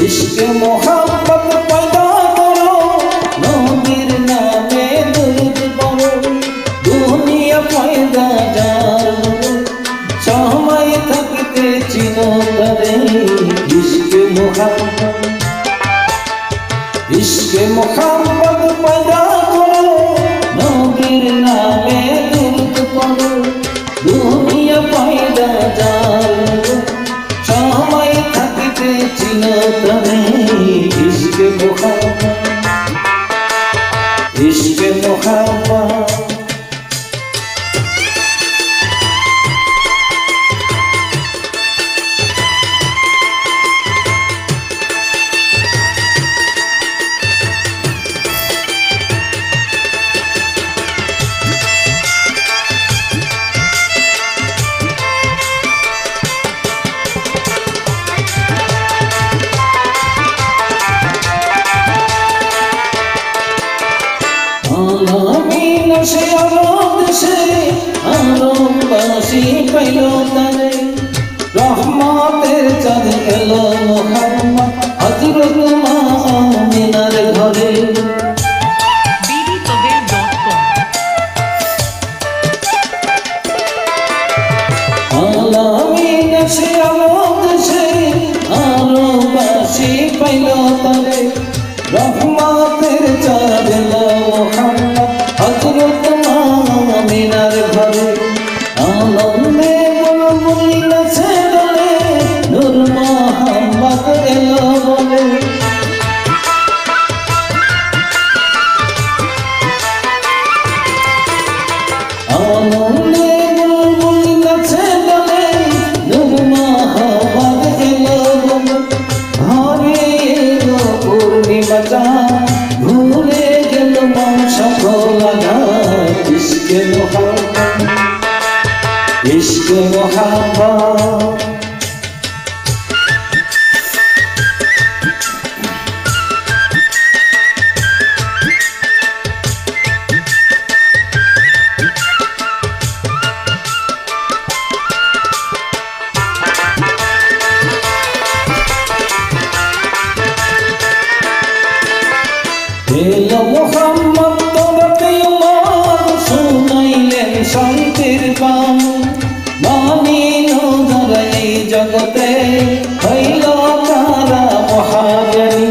इश्क़े मोहब्बत पैदा करो नबीर नामे दुरूद पढ़ो दुनिया पैदा जानो समय থাকতে চিনো তারে इश्क़े मोहब्बत पैदा करो नबीर नामे दुरूद पढ़ो दुनिया पैदा जानो समय থাকতে চিনো তারে इश्क़े मोहब्बत সে আরব দেশে আরববাসী পাইল তারে রহমতের চাঁদ এলো মুহাম্মদ হযরত মা আমিনার ঘরে আলামিন সে আরব দেশে আরববাসী পাইল তারে রহমতের চাঁদ এলো মুহাম্মদ হযরত মা আমিনার ঘরে আনন্দে বুলবুলি নাচে দোলে নূর মুহাম্মদ এলো বলে আনন্দে বুলবুলি নাচে দোলে নূর মুহাম্মদ এলো বলে ঘরে এলো পূর্ণিমা চাঁদ ভুলে গেল মন সকল আঘাত इश्क़े मोहब्बत মোহাম্মদ তোরাতে উম্মত শুনাইলেন শান্তির গান মানিল যারা এই জগতে হইল তারা মহাজ্ঞানী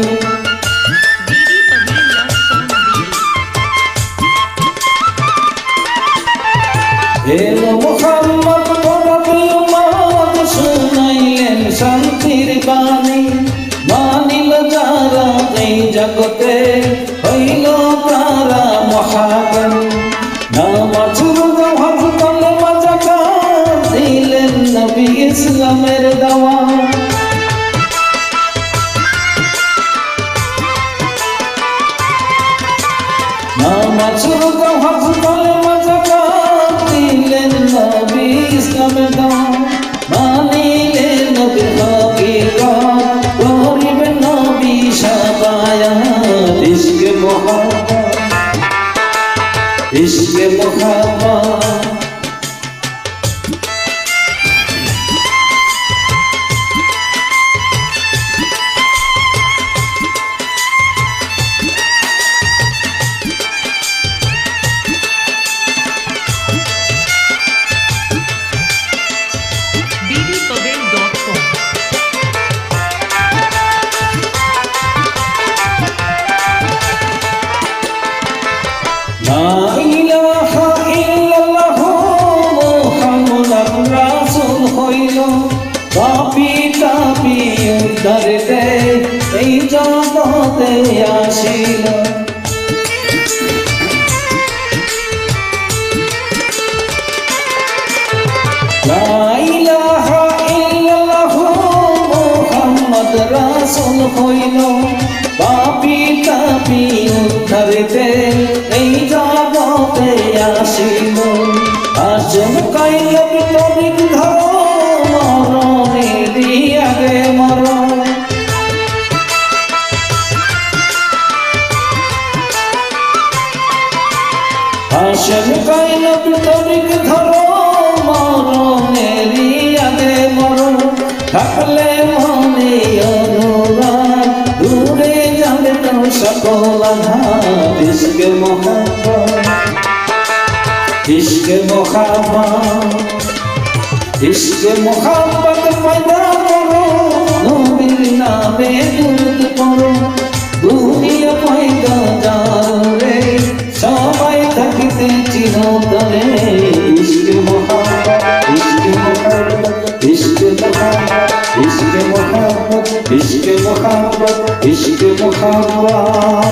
এলো মোহাম্মদ তোরাতে উম্মত শুনাইলেন শান্তির বাণী মানিল যারা এই জগতে হইল তারা মহাজ্ঞানী নামাজ রোজা হজ কালেমা যাকাত দিলেন নবী ইসলামের দাওয়াত নামাজ রোজা হজ কালেমা যাকাত দিলেন নবী ইসলামের দাওয়াত মানিলেন নবীর হকিকত করিবেন নবী শাফায়াত इश्क़े मोहब्बत পাপী তাপী উদ্ধারতে এই জগতে আসিল লা ইলাহা ইল্লাল্লাহু মুহাম্মাদুর রাসূল হইল পাপী তাপী উদ্ধারিতে এই জগতে আসিল আসন কাইল বিপরীত ধর্ম মরণেরই আগে মরণ আসন কাইল বিপরীত ধর্ম মরণেরই আগে মরণ থাকলে মনে অনুরাগ দূরে যাবে তো সকল আঘাত ইশকে মোহাম্মত ইশকে মোহাম্মত ইশকে মোহাম্মত পয়দা করো নবীর নামে দুরূদ পড়ো দুনিয়া পয়দা যাও রে সবাই থাকিতে চিরতরে ইশকে মোহাম্মত ইশকে মোহাম্মত ইশকে মোহাম্মত ইশকে মোহাম্মত ইশকে মোহাম্মত ইশকে মোহাম্মত